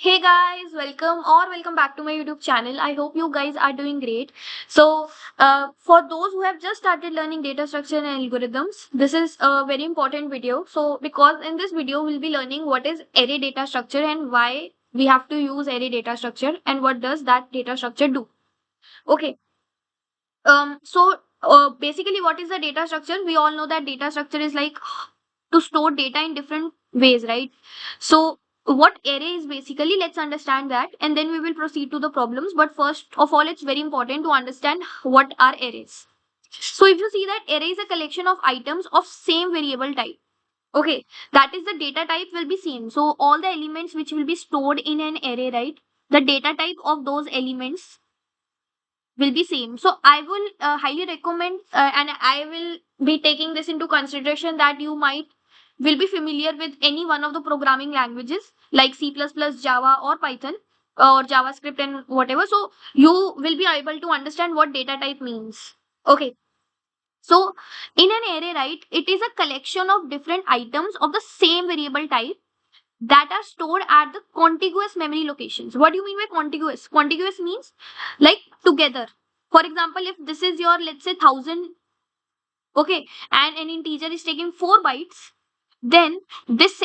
Hey guys, welcome back to my YouTube channel. I hope you guys are doing great. For those who have just started learning data structure and algorithms, this is a very important video. So, because in this video, we'll be learning what is array data structure and why we have to use array data structure and what does that data structure do. Okay. Basically, what is the data structure? We all know that data structure is like to store data in different ways, right? So what array is basically, let's understand that and then we will proceed to the problems. But first of all, it's very important to understand what are arrays. So if you see that array is a collection of items of same variable type. Okay, that is the data type will be same. So all the elements which will be stored in an array, right? The data type of those elements will be same. So I will highly recommend and I will be taking this into consideration that you might will be familiar with any one of the programming languages like C++, Java or Python or JavaScript and whatever. So you will be able to understand what data type means. Okay. So in an array, right, it is a collection of different items of the same variable type that are stored at the contiguous memory locations. What do you mean by contiguous? Contiguous means like together. For example, if this is your, let's say, 1000, okay, and an integer is taking 4 bytes, then this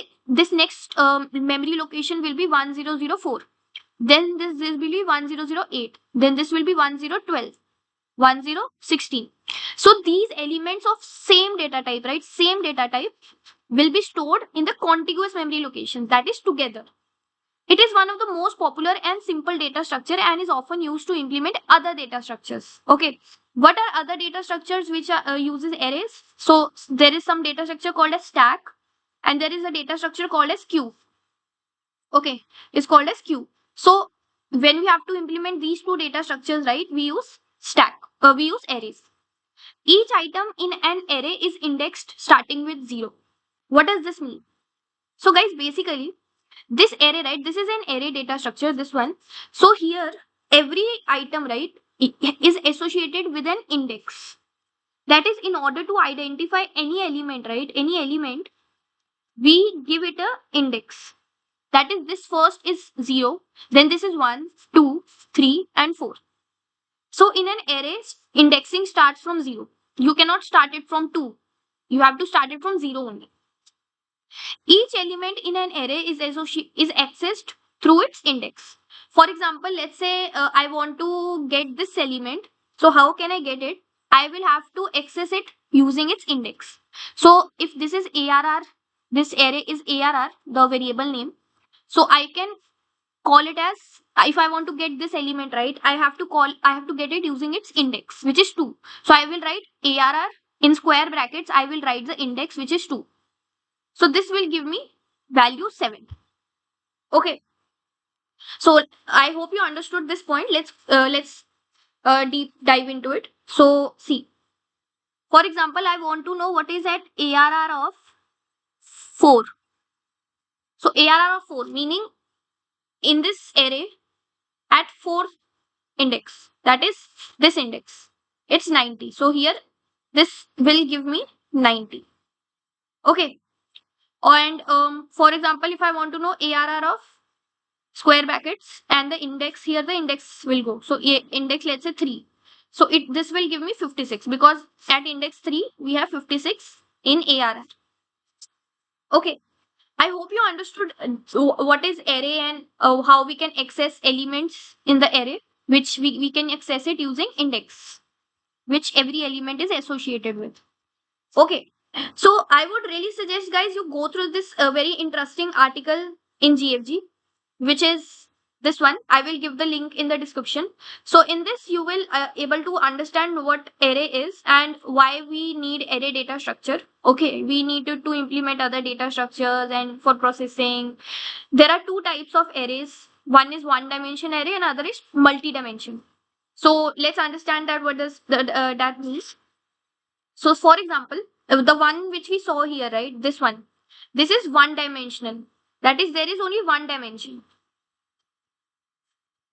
next memory location will be 1004. Then this will be 1008. Then this will be 1012. 1016. So these elements of same data type, right? Same data type will be stored in the contiguous memory locations, that is together. It is one of the most popular and simple data structure and is often used to implement other data structures. Okay. What are other data structures which uses arrays? So there is some data structure called as stack and there is a data structure called as queue. Okay. It's called as queue. So when we have to implement these two data structures, right, we use stack. We use arrays. Each item in an array is indexed starting with 0. What does this mean? So guys, basically, this array, right, this is an array data structure, this one. So here, every item, right, is associated with an index. That is, in order to identify any element, right, any element, we give it a index. That is, this first is 0, then this is 1, 2, 3, and 4. So in an array, indexing starts from 0. You cannot start it from 2. You have to start it from 0 only. Each element in an array is accessed through its index. For example, let's say I want to get this element. So how can I get it? I will have to access it using its index. So if this is ARR, this array is ARR, the variable name. So I can call it as, if I want to get this element, right, I have to get it using its index, which is 2. So I will write ARR in square brackets. I will write the index, which is 2. So this will give me value 7. Okay. So I hope you understood this point. Let's deep dive into it. So see, for example, I want to know what is at ARR of 4. So ARR of 4 meaning in this array at 4 index, that is this index, it's 90. So here this will give me 90. Okay. And for example, if I want to know ARR of square brackets and the index, here the index will go. So index, let's say 3. So this will give me 56 because at index 3 we have 56 in ARR. Okay. I hope you understood what is array and how we can access elements in the array, which we can access it using index, which every element is associated with. Okay. So I would really suggest guys you go through this very interesting article in GFG, which is this one. I will give the link in the description. So in this you will able to understand what array is and why we need array data structure. Okay, we needed to implement other data structures and for processing. There are two types of arrays. One is one dimension array and other is multi-dimension. So let's understand that what does that means. So for example, the one which we saw here, right, this one, this is one dimensional. That is, there is only one dimension.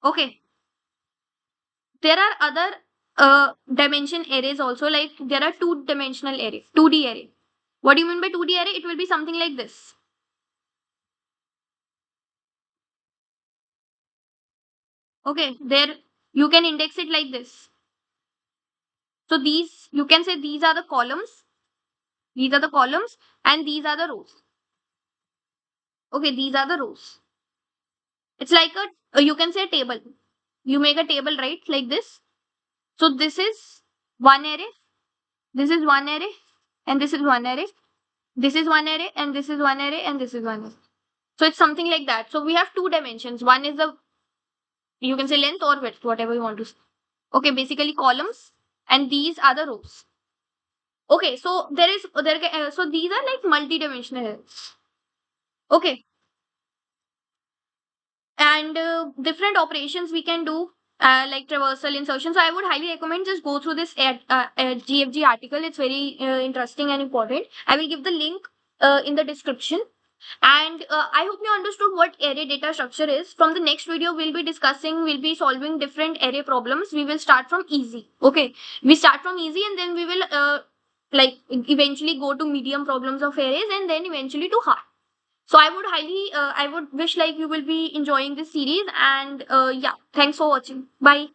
Okay. There are other dimension arrays also, like there are two dimensional array, 2D array. What do you mean by 2D array? It will be something like this. Okay, there you can index it like this. So these, you can say these are the columns, these are the columns, and these are the rows. Okay, these are the rows. It's like a, you can say table. You make a table, right? Like this. So this is one array, this is one array, and this is one array. This is one array, and this is one array, and this is one array. So it's something like that. So we have two dimensions. One is the, you can say length or width, whatever you want to say. Okay, basically columns, and these are the rows. Okay, so so these are like multi-dimensional. Okay, and different operations we can do, like traversal, insertion. So I would highly recommend just go through this GFG article. It's very interesting and important. I will give the link in the description. And I hope you understood what array data structure is. From the next video, we'll be solving different array problems. We will start from easy. Okay, we start from easy, and then we will like eventually go to medium problems of arrays, and then eventually to hard. So I would wish like you will be enjoying this series, and yeah, thanks for watching. Bye.